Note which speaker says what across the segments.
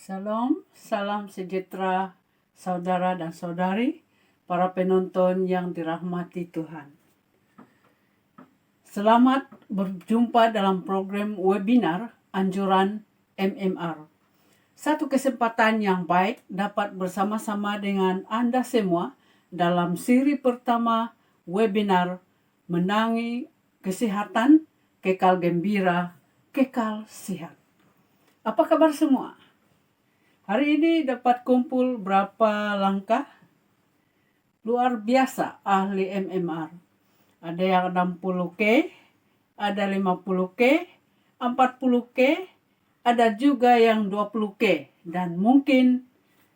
Speaker 1: Salam, salam sejahtera saudara dan saudari, para penonton yang dirahmati Tuhan. Selamat berjumpa dalam program webinar anjuran MMR. Satu kesempatan yang baik dapat bersama-sama dengan Anda semua dalam siri pertama webinar Menangi Kesehatan, Kekal Gembira, Kekal Sehat. Apa kabar semua? Hari ini dapat kumpul berapa langkah? Luar biasa ahli MMR. Ada yang 60K, ada 50K, 40K, ada juga yang 20K. Dan mungkin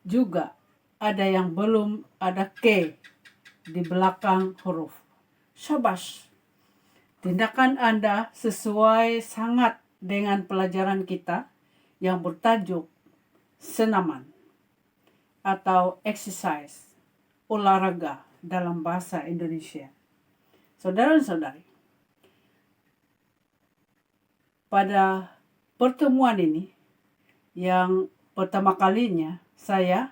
Speaker 1: juga ada yang belum ada K di belakang huruf. Syabas. Tindakan Anda sesuai sangat dengan pelajaran kita yang bertajuk senaman atau exercise, olahraga dalam bahasa Indonesia. Saudara-saudari, pada pertemuan ini yang pertama kalinya saya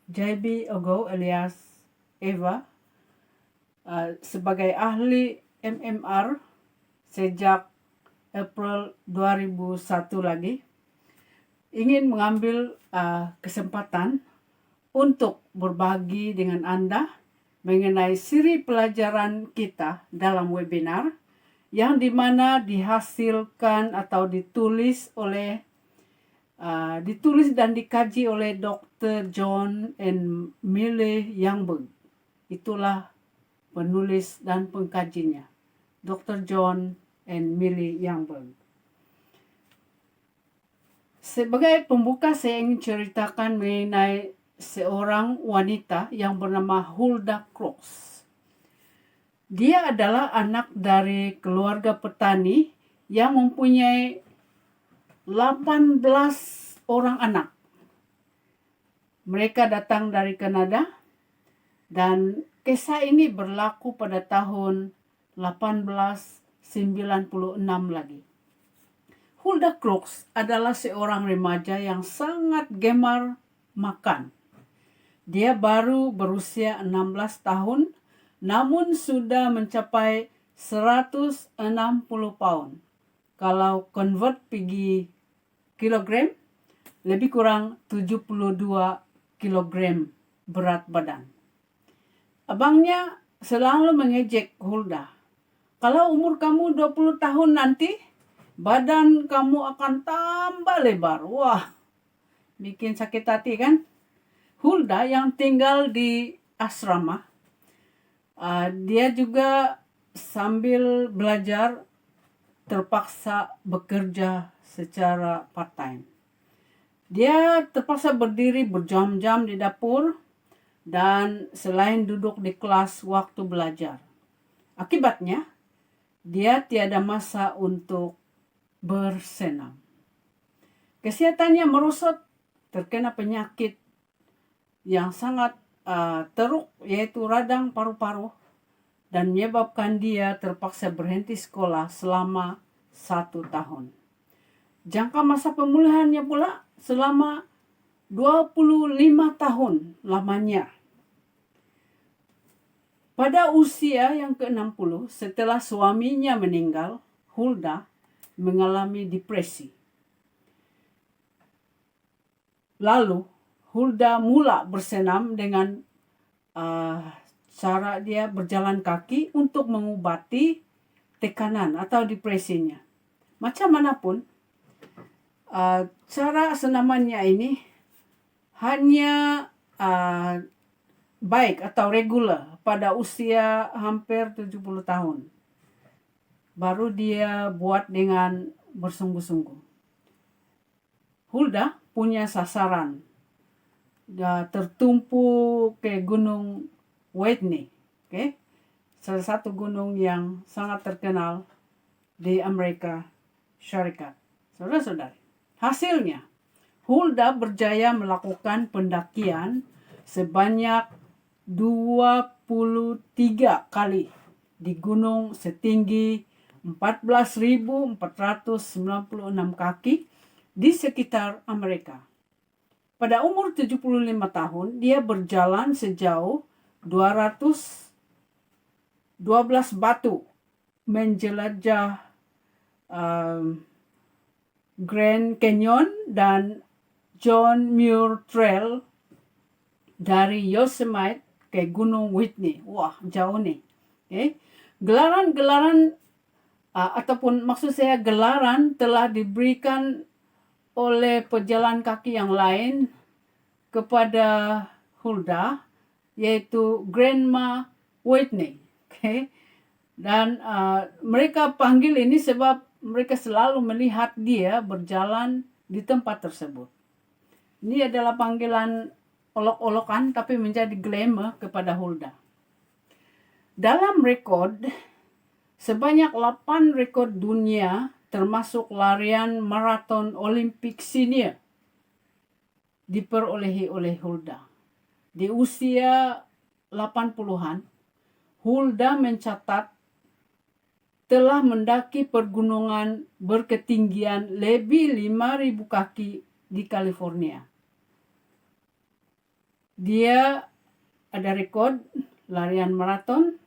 Speaker 1: JB Ogo alias Eva sebagai ahli MMR sejak April 2001 lagi ingin mengambil kesempatan untuk berbagi dengan Anda mengenai siri pelajaran kita dalam webinar yang dimana dihasilkan atau ditulis dan dikaji oleh Dr. John and Millie Youngberg. Itulah penulis dan pengkajinya, Dr. John and Millie Youngberg. Sebagai pembuka, saya ingin ceritakan mengenai seorang wanita yang bernama Hulda Cross. Dia adalah anak dari keluarga petani yang mempunyai 18 orang anak. Mereka datang dari Kanada dan kisah ini berlaku pada tahun 1896 lagi. Hulda Cross adalah seorang remaja yang sangat gemar makan. Dia baru berusia 16 tahun, namun sudah mencapai 160 pound. Kalau convert pergi kilogram, lebih kurang 72 kilogram berat badan. Abangnya selalu mengejek Hulda. Kalau umur kamu 20 tahun nanti, badan kamu akan tambah lebar. Wah, bikin sakit hati kan? Hulda yang tinggal di asrama, dia juga sambil belajar terpaksa bekerja secara part-time. Dia terpaksa berdiri berjam-jam di dapur dan selain duduk di kelas waktu belajar. Akibatnya, dia tiada masa untuk bersenam. Kesehatannya merosot, terkena penyakit yang sangat teruk yaitu radang paru-paru dan menyebabkan dia terpaksa berhenti sekolah selama 1 tahun. Jangka masa pemulihannya pula selama 25 tahun lamanya. Pada usia yang ke-60 setelah suaminya meninggal, Hulda mengalami depresi. Lalu Hulda mula bersenam dengan cara dia berjalan kaki untuk mengobati tekanan atau depresinya. Macam manapun, cara senamannya ini hanya baik atau regular pada usia hampir 70 tahun. Baru dia buat dengan bersungguh-sungguh. Hulda punya sasaran. Dia tertumpu ke Gunung Whitney. Okay? Salah satu gunung yang sangat terkenal di Amerika Syarikat. Saudara-saudari, hasilnya Hulda berjaya melakukan pendakian sebanyak 23 kali di gunung setinggi 14.496 kaki di sekitar Amerika. Pada umur 75 tahun, dia berjalan sejauh 212 batu menjelajah Grand Canyon dan John Muir Trail dari Yosemite ke Gunung Whitney. Wah, jauh nih. Okay. Gelaran-gelaran ataupun maksud saya gelaran telah diberikan oleh pejalan kaki yang lain kepada Hulda, yaitu Grandma Whitney. Okay. Dan mereka panggil ini sebab mereka selalu melihat dia berjalan di tempat tersebut. Ini adalah panggilan olok-olokan tapi menjadi glamour kepada Hulda. Dalam rekod, sebanyak 8 rekod dunia termasuk larian maraton Olimpik senior diperolehi oleh Hulda. Di usia 80-an, Hulda mencatat telah mendaki pergunungan berketinggian lebih 5.000 kaki di California. Dia ada rekod larian maraton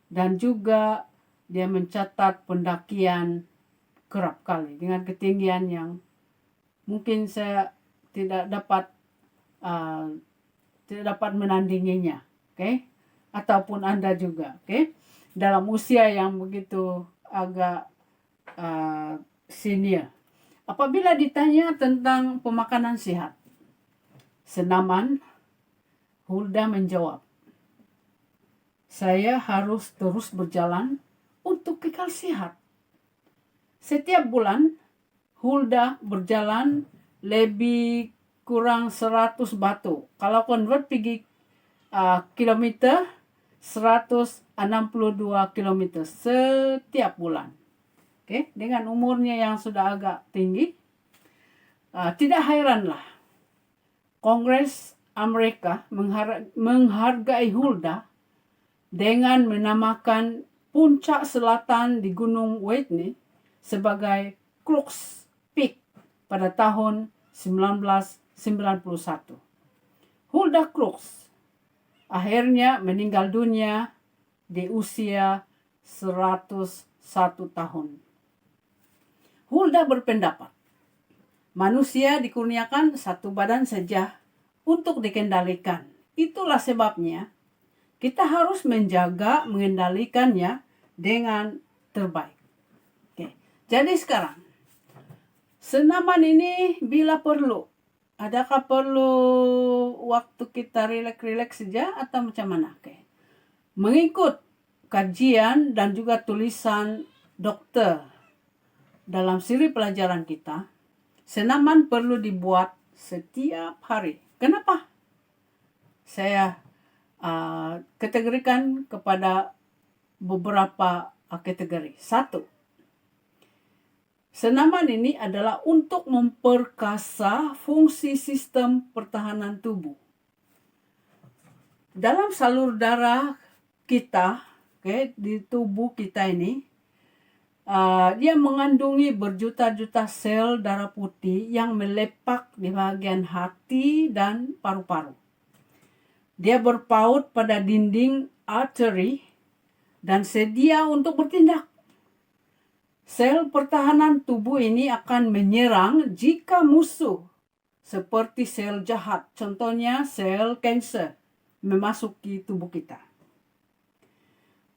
Speaker 1: dan juga dia mencatat pendakian kerap kali dengan ketinggian yang mungkin saya tidak dapat menandinginya, okay? Ataupun Anda juga, okay? Dalam usia yang begitu agak senior. Apabila ditanya tentang pemakanan sehat, senaman, Hulda menjawab, saya harus terus berjalan untuk kekal sehat. Setiap bulan, Hulda berjalan lebih kurang 100 batu. Kalau convert pergi kilometer, 162 kilometer setiap bulan. Okay? Dengan umurnya yang sudah agak tinggi, tidak heranlah Kongres Amerika menghargai Hulda dengan menamakan puncak selatan di Gunung Whitney sebagai Crux Peak pada tahun 1991. Hulda Crux akhirnya meninggal dunia di usia 101 tahun. Hulda berpendapat, manusia dikurniakan satu badan saja untuk dikendalikan. Itulah sebabnya kita harus mengendalikannya dengan terbaik. Oke. Jadi sekarang, senaman ini bila perlu, adakah perlu waktu kita rileks saja atau macam mana? Oke. Mengikut kajian dan juga tulisan dokter dalam siri pelajaran kita, senaman perlu dibuat setiap hari. Kenapa? Saya kategorikan kepada beberapa kategori. 1. Senaman ini adalah untuk memperkasa fungsi sistem pertahanan tubuh. Dalam salur darah kita, di tubuh kita ini, dia mengandungi berjuta-juta sel darah putih yang melepak di bagian hati dan paru-paru. Dia berpaut pada dinding arteri dan sedia untuk bertindak. Sel pertahanan tubuh ini akan menyerang jika musuh seperti sel jahat, contohnya sel kanser, memasuki tubuh kita.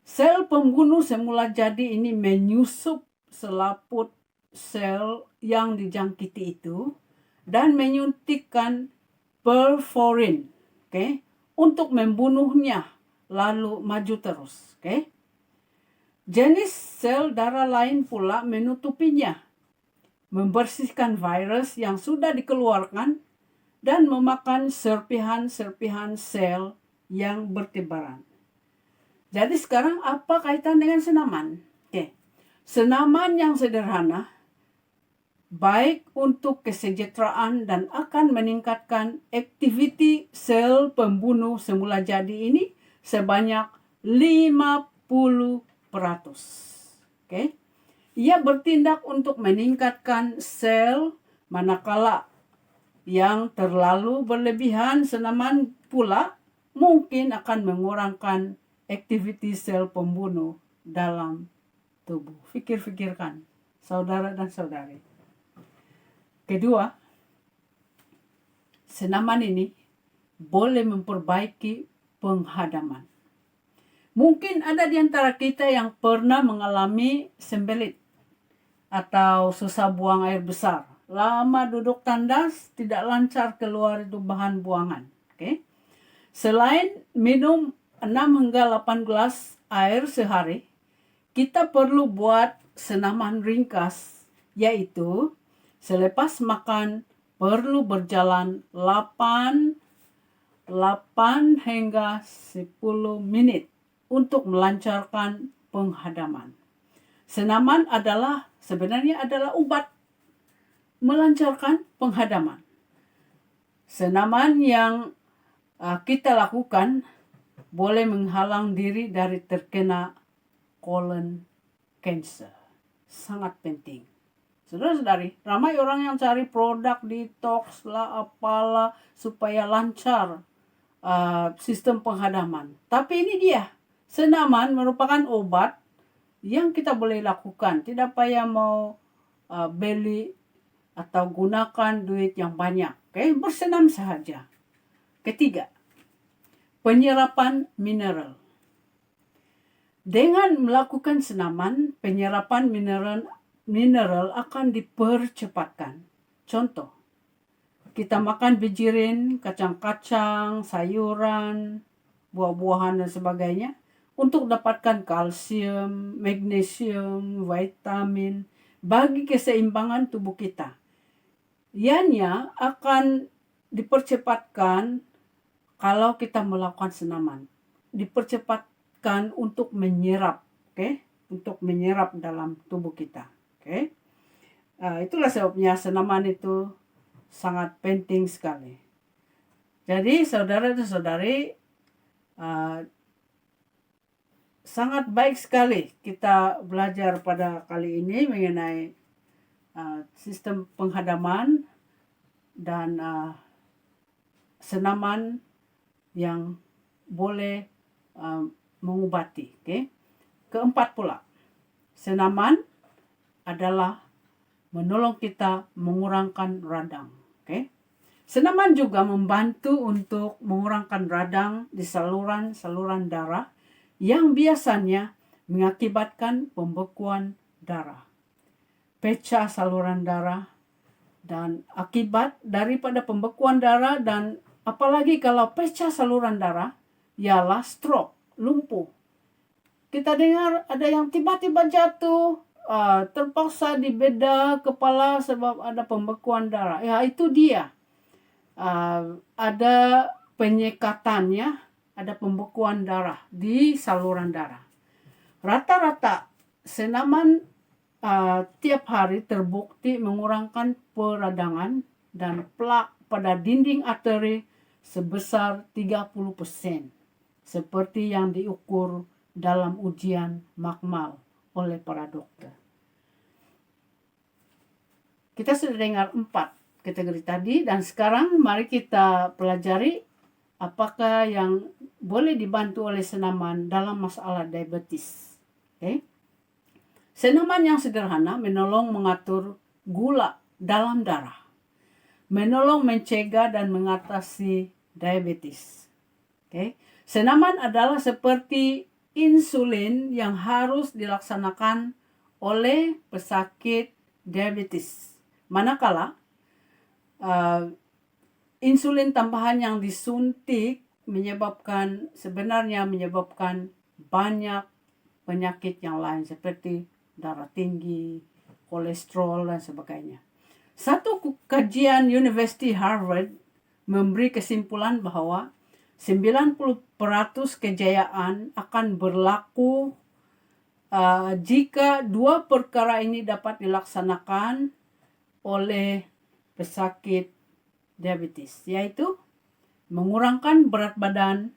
Speaker 1: Sel pembunuh semula jadi ini menyusup selaput sel yang dijangkiti itu dan menyuntikkan perforin, untuk membunuhnya lalu maju terus. Jenis sel darah lain pula menutupinya, membersihkan virus yang sudah dikeluarkan dan memakan serpihan-serpihan sel yang bertebaran. Jadi sekarang apa kaitan dengan senaman? Senaman yang sederhana baik untuk kesejahteraan dan akan meningkatkan aktiviti sel pembunuh semula jadi ini sebanyak 50%. Ia bertindak untuk meningkatkan sel Manakala yang terlalu berlebihan senaman pula mungkin akan mengurangkan aktiviti sel pembunuh dalam tubuh. Pikir-pikirkan, saudara dan saudari. Kedua, senaman ini boleh memperbaiki penghadaman. Mungkin ada di antara kita yang pernah mengalami sembelit atau susah buang air besar. Lama duduk tandas, tidak lancar keluar itu bahan buangan. Okay? Selain minum 6 hingga 8 gelas air sehari, kita perlu buat senaman ringkas, yaitu selepas makan perlu berjalan 8 hingga 10 menit untuk melancarkan penghadaman. Senaman sebenarnya adalah obat melancarkan penghadaman. Senaman yang kita lakukan boleh menghalang diri dari terkena colon cancer. Sangat penting. Saudara-saudari, ramai orang yang cari produk detox lah apalah supaya lancar sistem penghadaman. Tapi ini dia, senaman merupakan obat yang kita boleh lakukan. Tidak payah mau beli atau gunakan duit yang banyak. Okay? Bersenam sahaja. Ketiga, penyerapan mineral. Dengan melakukan senaman, penyerapan mineral akan dipercepatkan. Contoh, kita makan bijirin, kacang-kacang, sayuran, buah-buahan dan sebagainya untuk dapatkan kalsium, magnesium, vitamin bagi keseimbangan tubuh kita. Ianya akan dipercepatkan kalau kita melakukan senaman. Dipercepatkan untuk menyerap, untuk menyerap dalam tubuh kita. Itulah sebabnya senaman itu sangat penting sekali. Jadi saudara dan saudari, sangat baik sekali kita belajar pada kali ini mengenai sistem penghadaman dan senaman yang boleh mengobati. Keempat pula, senaman adalah menolong kita mengurangkan radang. Senaman juga membantu untuk mengurangkan radang di saluran darah yang biasanya mengakibatkan pembekuan darah, pecah saluran darah, dan akibat daripada pembekuan darah dan apalagi kalau pecah saluran darah ialah stroke, lumpuh. Kita dengar ada yang tiba-tiba jatuh, terpaksa dibedah kepala sebab ada pembekuan darah. Ya itu dia. Ada penyekatannya, ada pembekuan darah di saluran darah. Rata-rata senaman tiap hari terbukti mengurangkan peradangan dan plak pada dinding arteri sebesar 30%, seperti yang diukur dalam ujian makmal oleh para dokter. Kita sudah dengar 4 kategori tadi, dan sekarang mari kita pelajari apakah yang boleh dibantu oleh senaman dalam masalah diabetes. Senaman yang sederhana menolong mengatur gula dalam darah, menolong mencegah dan mengatasi diabetes. Senaman adalah seperti insulin yang harus dilaksanakan oleh pesakit diabetes. Manakala insulin tambahan yang disuntik sebenarnya menyebabkan banyak penyakit yang lain seperti darah tinggi, kolesterol, dan sebagainya. Satu kajian University Harvard memberi kesimpulan bahwa 90% kejayaan akan berlaku jika 2 perkara ini dapat dilaksanakan oleh pesakit diabetes, yaitu mengurangkan berat badan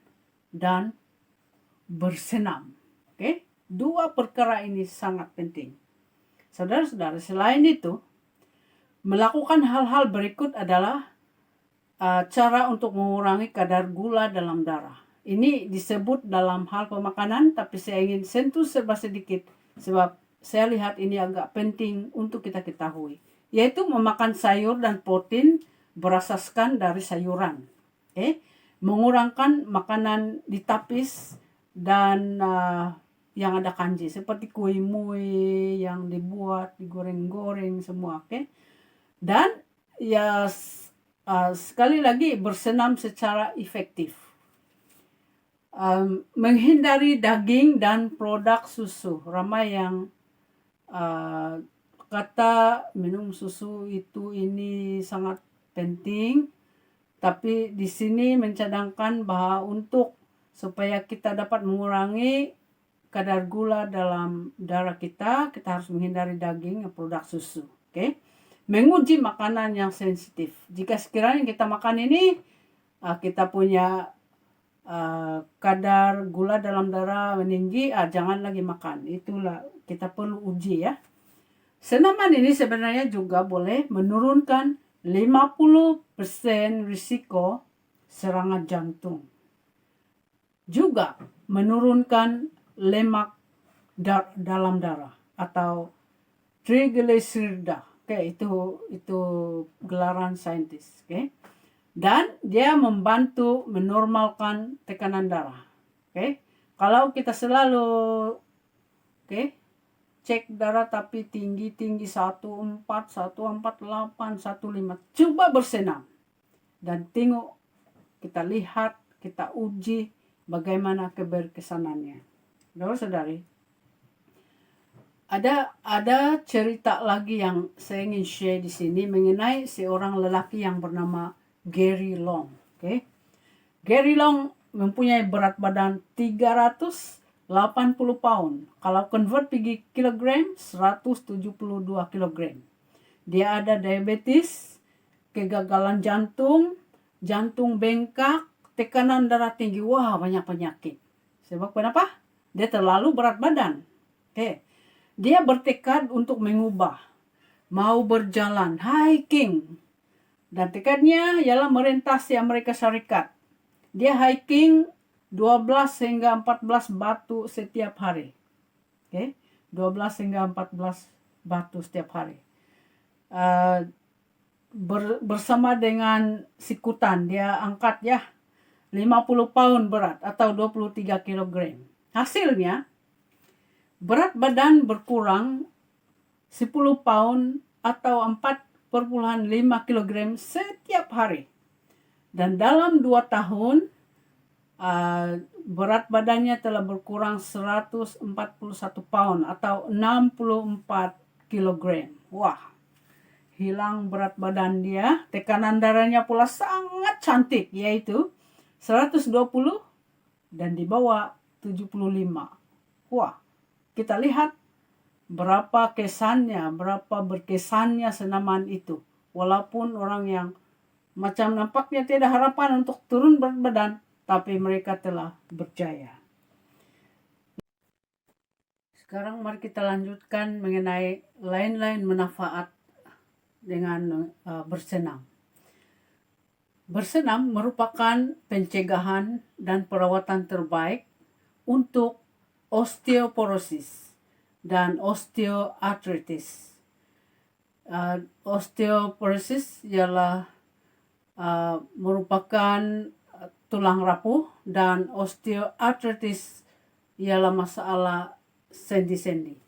Speaker 1: dan bersenam. 2 perkara ini sangat penting. Saudara-saudara, selain itu, Melakukan hal-hal berikut adalah cara untuk mengurangi kadar gula dalam darah. Ini disebut dalam hal pemakanan, tapi saya ingin sentuh serba sedikit sebab saya lihat ini agak penting untuk kita ketahui, yaitu memakan sayur dan protein berasaskan dari sayuran. Mengurangkan makanan ditapis dan yang ada kanji seperti kue mui yang dibuat digoreng-goreng semua, dan ya sekali lagi bersenam secara efektif. Menghindari daging dan produk susu. Ramai yang kata minum susu itu ini sangat penting, tapi di sini mencadangkan bahwa untuk supaya kita dapat mengurangi kadar gula dalam darah kita harus menghindari daging dan produk susu. Menguji makanan yang sensitif. Jika sekiranya kita makan ini, kita punya kadar gula dalam darah meninggi, jangan lagi makan. Itulah kita perlu uji ya. Senaman ini sebenarnya juga boleh menurunkan 50% risiko serangan jantung. Juga menurunkan lemak dalam darah atau triglycerida. Itu gelaran saintis. Dan dia membantu menormalkan tekanan darah. Kalau kita selalu cek darah tapi tinggi 14, 148, 15, coba bersenam dan tengok, kita lihat, kita uji bagaimana keberkesanannya. Saudara-saudari, ada cerita lagi yang saya ingin share di sini mengenai seorang lelaki yang bernama Gary Long. Gary Long mempunyai berat badan 380 pound. Kalau convert pergi kilogram, 172 kilogram. Dia ada diabetes, kegagalan jantung, jantung bengkak, tekanan darah tinggi. Wah, banyak penyakit. Sebab kenapa? Dia terlalu berat badan. Dia bertekad untuk mengubah, mau berjalan, hiking. Dan tekadnya ialah merentasi Amerika Serikat. Dia hiking 12 hingga 14 batu setiap hari. 12 hingga 14 batu setiap hari. Bersama dengan sikutan, dia angkat 50 pound berat atau 23 kilogram. Hasilnya, berat badan berkurang 10 pound atau 4,5 kilogram setiap hari. Dan dalam 2 tahun, berat badannya telah berkurang 141 pound atau 64 kilogram. Wah, hilang berat badan dia. Tekanan darahnya pula sangat cantik, yaitu 120 dan di bawah 75. Wah, kita lihat berapa berkesannya senaman itu. Walaupun orang yang macam nampaknya tidak harapan untuk turun berat badan, tapi mereka telah berjaya. Sekarang mari kita lanjutkan mengenai lain-lain manfaat dengan bersenam. Bersenam merupakan pencegahan dan perawatan terbaik untuk osteoporosis dan osteoartritis. Osteoporosis ialah merupakan tulang rapuh dan osteoartritis ialah masalah sendi-sendi,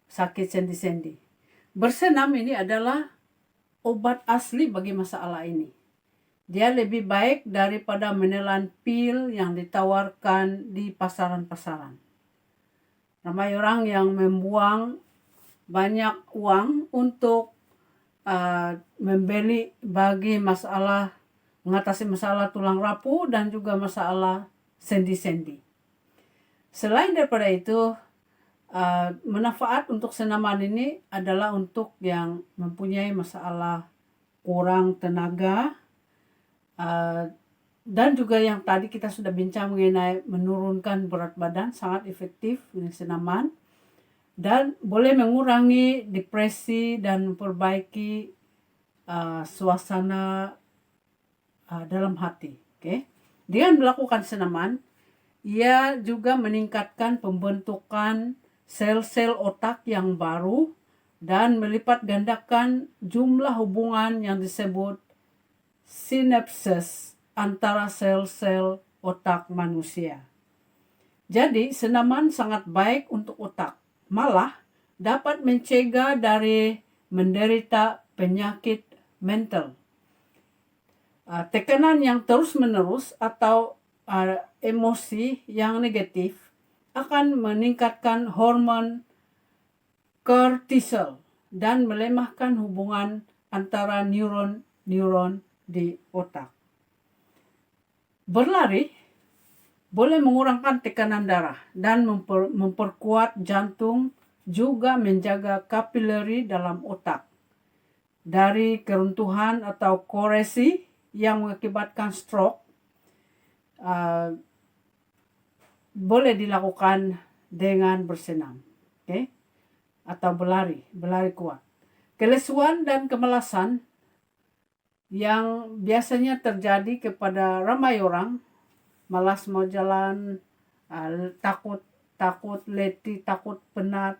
Speaker 1: sakit sendi-sendi. Bersenam ini adalah obat asli bagi masalah ini. Dia lebih baik daripada menelan pil yang ditawarkan di pasaran-pasaran. Ramai orang yang membuang banyak uang untuk membeli bagi mengatasi masalah tulang rapuh dan juga masalah sendi-sendi. Selain daripada itu, manfaat untuk senaman ini adalah untuk yang mempunyai masalah kurang tenaga, dan juga yang tadi kita sudah bincang mengenai menurunkan berat badan, sangat efektif dengan senaman, dan boleh mengurangi depresi dan memperbaiki suasana dalam hati. Okay? Dengan melakukan senaman, ia juga meningkatkan pembentukan sel-sel otak yang baru dan melipat gandakan jumlah hubungan yang disebut sinapses antara sel-sel otak manusia. Jadi, senaman sangat baik untuk otak. Malah, dapat mencegah dari menderita penyakit mental. Tekanan yang terus-menerus atau emosi yang negatif akan meningkatkan hormon kortisol dan melemahkan hubungan antara neuron-neuron di otak. Berlari boleh mengurangkan tekanan darah dan memperkuat jantung, juga menjaga kapilari dalam otak dari keruntuhan atau koresi yang mengakibatkan stroke. Boleh dilakukan dengan bersenam, okay? Atau berlari kuat. Kelesuan dan kemalasan yang biasanya terjadi kepada ramai orang, malas mau jalan, takut letih, takut penat,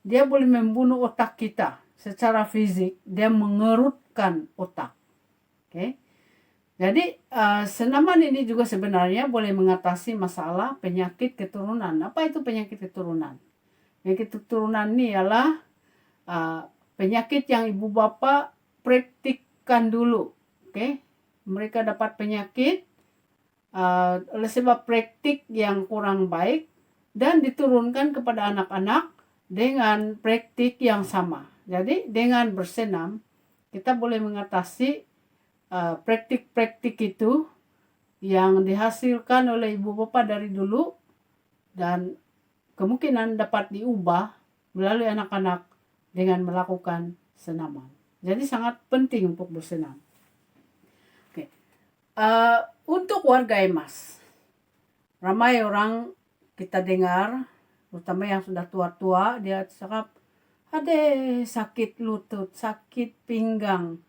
Speaker 1: dia boleh membunuh otak kita secara fisik. Dia mengerutkan otak. Okay? Jadi senaman ini juga sebenarnya boleh mengatasi masalah penyakit keturunan. Apa itu penyakit keturunan? Penyakit keturunan ini ialah penyakit yang ibu bapak praktikkan dulu. Okay? Mereka dapat penyakit oleh sebab praktik yang kurang baik dan diturunkan kepada anak-anak dengan praktik yang sama. Jadi dengan bersenam kita boleh mengatasi praktik-praktik itu yang dihasilkan oleh ibu bapak dari dulu dan kemungkinan dapat diubah melalui anak-anak dengan melakukan senaman. Jadi sangat penting untuk bersenam. Okay. Untuk warga EMAS, ramai orang kita dengar, terutama yang sudah tua-tua, dia cakap, sakit lutut, sakit pinggang.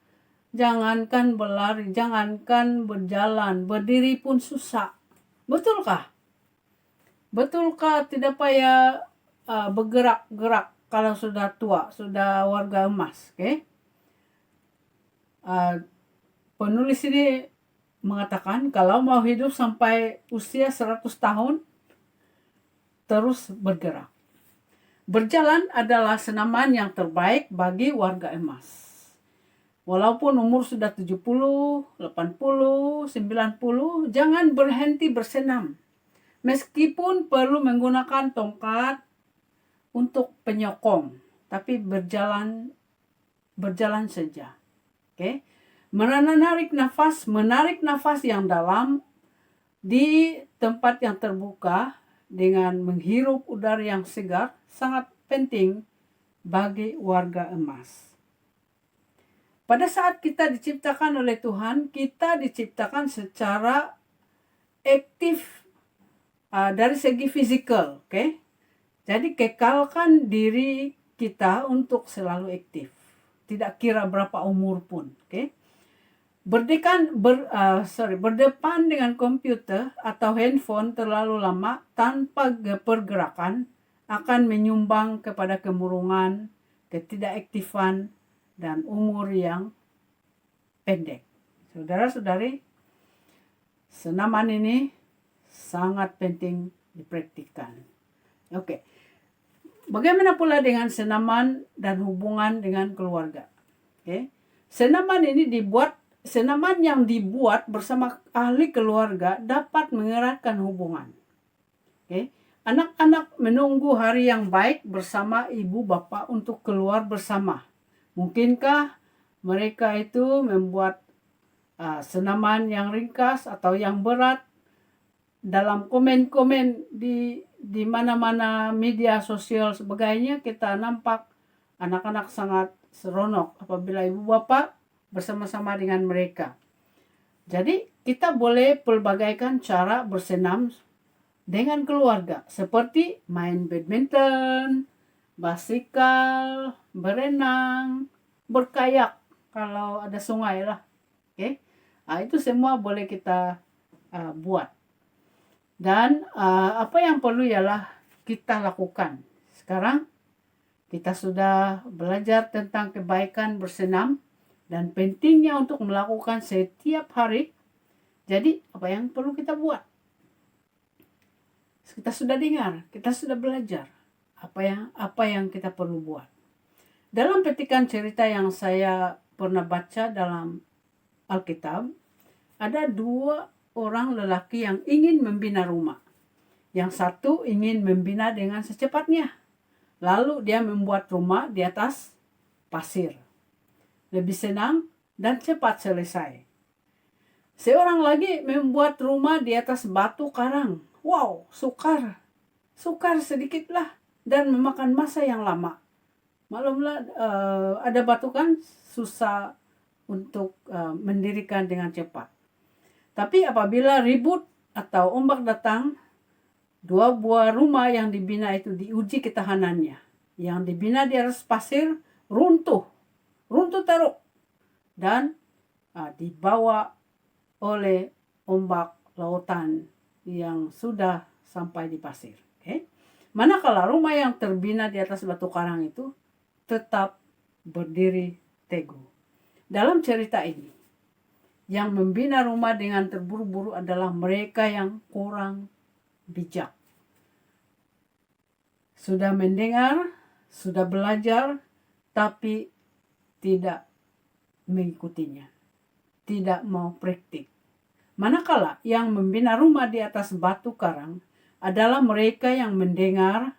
Speaker 1: Jangankan berlari, jangankan berjalan, berdiri pun susah. Betulkah? Betulkah tidak payah bergerak-gerak kalau sudah tua, sudah warga emas? Okay? Penulis ini mengatakan kalau mau hidup sampai usia 100 tahun, terus bergerak. Berjalan adalah senaman yang terbaik bagi warga emas. Walaupun umur sudah 70, 80, 90, jangan berhenti bersenam. Meskipun perlu menggunakan tongkat untuk penyokong, tapi berjalan saja. Okay? Menarik nafas yang dalam di tempat yang terbuka dengan menghirup udara yang segar sangat penting bagi warga emas. Pada saat kita diciptakan oleh Tuhan, kita diciptakan secara aktif dari segi fisikal, okay? Jadi kekalkan diri kita untuk selalu aktif, tidak kira berapa umur pun, okay? Berdepan dengan komputer atau handphone terlalu lama tanpa pergerakan akan menyumbang kepada kemurungan, ketidakaktifan, dan umur yang pendek. Saudara-saudari, senaman ini sangat penting dipraktikkan. Oke. Bagaimana pula dengan senaman dan hubungan dengan keluarga? Oke. Senaman yang dibuat bersama ahli keluarga dapat mengeratkan hubungan. Oke. Anak-anak menunggu hari yang baik bersama ibu bapak untuk keluar bersama. Mungkinkah mereka itu membuat senaman yang ringkas atau yang berat? Dalam komen-komen di mana-mana media sosial sebagainya, kita nampak anak-anak sangat seronok apabila ibu bapak bersama-sama dengan mereka. Jadi kita boleh pelbagaikan cara bersenam dengan keluarga, seperti main badminton, basikal, berenang, berkayak. kalau ada sungai lah. Oke. Itu semua boleh kita buat. Dan apa yang perlu ialah kita lakukan. Sekarang kita sudah belajar tentang kebaikan bersenam dan pentingnya untuk melakukan setiap hari. Jadi apa yang perlu kita buat? Kita sudah dengar, kita sudah belajar apa yang kita perlu buat. Dalam petikan cerita yang saya pernah baca dalam Alkitab, ada 2 orang lelaki yang ingin membina rumah. Yang satu ingin membina dengan secepatnya. Lalu dia membuat rumah di atas pasir. Lebih senang dan cepat selesai. Seorang lagi membuat rumah di atas batu karang. Wow, sukar sedikitlah dan memakan masa yang lama. Maklumlah ada batu kan susah untuk mendirikan dengan cepat. Tapi apabila ribut atau ombak datang, 2 buah rumah yang dibina itu diuji ketahanannya. Yang dibina di atas pasir runtuh teruk dan dibawa oleh ombak lautan yang sudah sampai di pasir. Okay? Manakala rumah yang terbina di atas batu karang itu tetap berdiri teguh. Dalam cerita ini, yang membina rumah dengan terburu-buru adalah mereka yang kurang bijak. Sudah mendengar, sudah belajar, tapi tidak mengikutinya. Tidak mau praktik. Manakala yang membina rumah di atas batu karang adalah mereka yang mendengar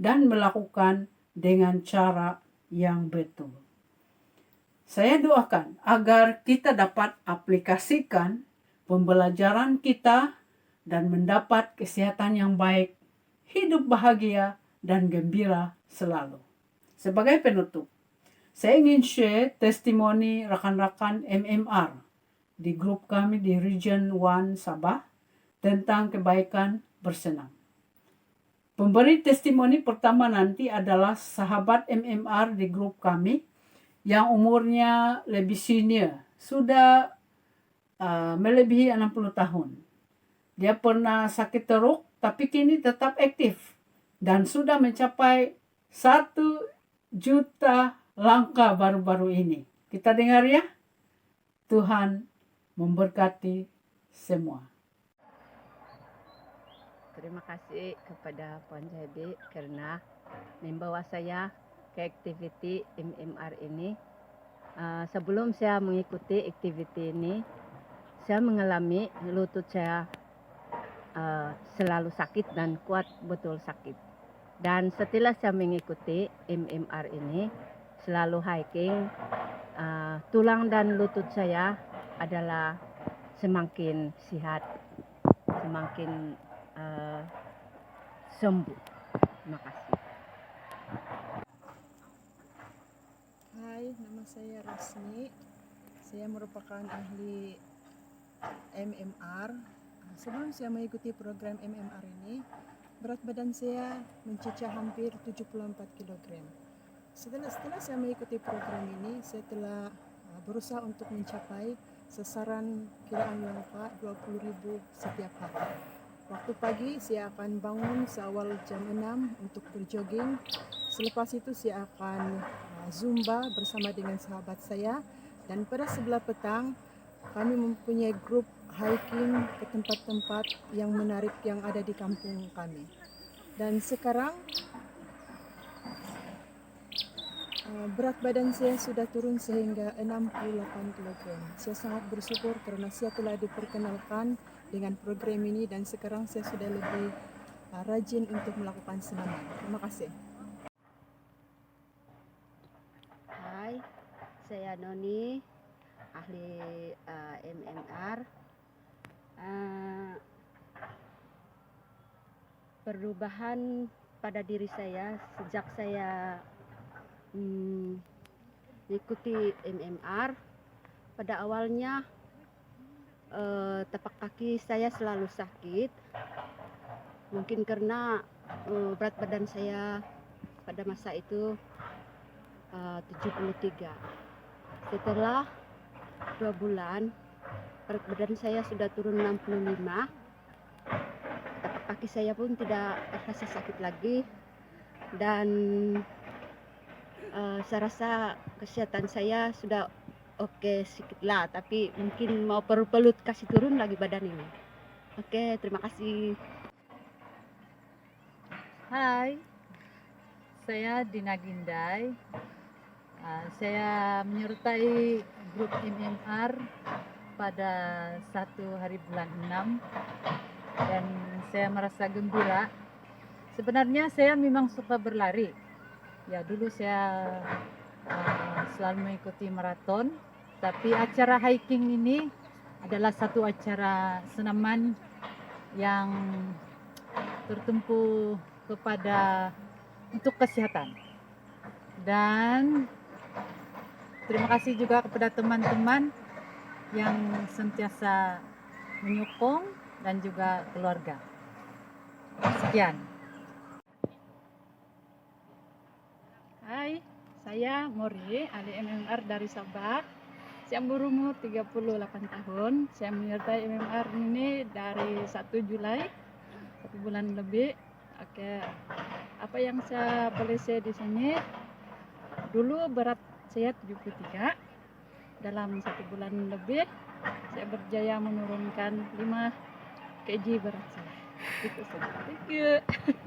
Speaker 1: dan melakukan dengan cara yang betul. Saya doakan agar kita dapat aplikasikan pembelajaran kita dan mendapat kesehatan yang baik, hidup bahagia dan gembira selalu. Sebagai penutup, saya ingin share testimoni rekan-rekan MMR di grup kami di Region 1 Sabah tentang kebaikan bersenam. Pemberi testimoni pertama nanti adalah sahabat MMR di grup kami yang umurnya lebih senior, sudah melebihi 60 tahun. Dia pernah sakit teruk tapi kini tetap aktif dan sudah mencapai 1 juta langkah baru-baru ini. Kita dengar ya. Tuhan memberkati semua.
Speaker 2: Terima kasih kepada Puan Jabi karena membawa saya ke aktiviti MMR ini. Sebelum saya mengikuti aktiviti ini, saya mengalami lutut saya selalu sakit dan kuat betul sakit. Dan setelah saya mengikuti MMR ini, selalu hiking, tulang dan lutut saya adalah semakin sehat, semakin sembuh. Terima kasih.
Speaker 3: Hai, nama saya Rasmi. Saya merupakan ahli MMR. Sebelum saya mengikuti program MMR ini, berat badan saya mencecah hampir 74 kg. Setelah saya mengikuti program ini, saya telah berusaha untuk mencapai sasaran kiraan langkah 20.000 setiap hari. Waktu pagi saya akan bangun seawal jam 6 untuk berjogging. Selepas itu saya akan zumba bersama dengan sahabat saya. Dan pada sebelah petang kami mempunyai grup hiking ke tempat-tempat yang menarik yang ada di kampung kami. Dan sekarang berat badan saya sudah turun sehingga 68 kg. Saya sangat bersyukur karena saya telah diperkenalkan dengan program ini dan sekarang saya sudah lebih rajin untuk melakukan senaman. Terima kasih.
Speaker 2: Hai, saya Noni, ahli MMR. Perubahan pada diri saya sejak saya mengikuti MMR. Pada awalnya tapak kaki saya selalu sakit, mungkin karena berat badan saya pada masa itu 73. Setelah 2 bulan, berat badan saya sudah turun 65. Tapak kaki saya pun tidak rasa sakit lagi. Dan saya rasa kesehatan saya sudah oke sedikit lah. Tapi mungkin mau perlu kasih turun lagi badan ini. Oke, terima kasih.
Speaker 4: Hai, saya Dina Gindai. Saya menyertai grup MMR pada 1 hari bulan 6 dan saya merasa gembira. Sebenarnya saya memang suka berlari. Ya, dulu saya selalu mengikuti maraton, tapi acara hiking ini adalah satu acara senaman yang tertumpu kepada untuk kesehatan. Dan terima kasih juga kepada teman-teman yang sentiasa menyokong dan juga keluarga. Sekian.
Speaker 5: Hai, saya Mori, ahli MMR dari Sabah. Saya berumur 38 tahun. Saya menyertai MMR ini dari 1 Julai, 1 bulan lebih. Oke, apa yang saya boleh share di sini? Dulu berat saya 73. Dalam 1 bulan lebih, saya berjaya menurunkan 5 kg berat saya. Itu saja. Thank you.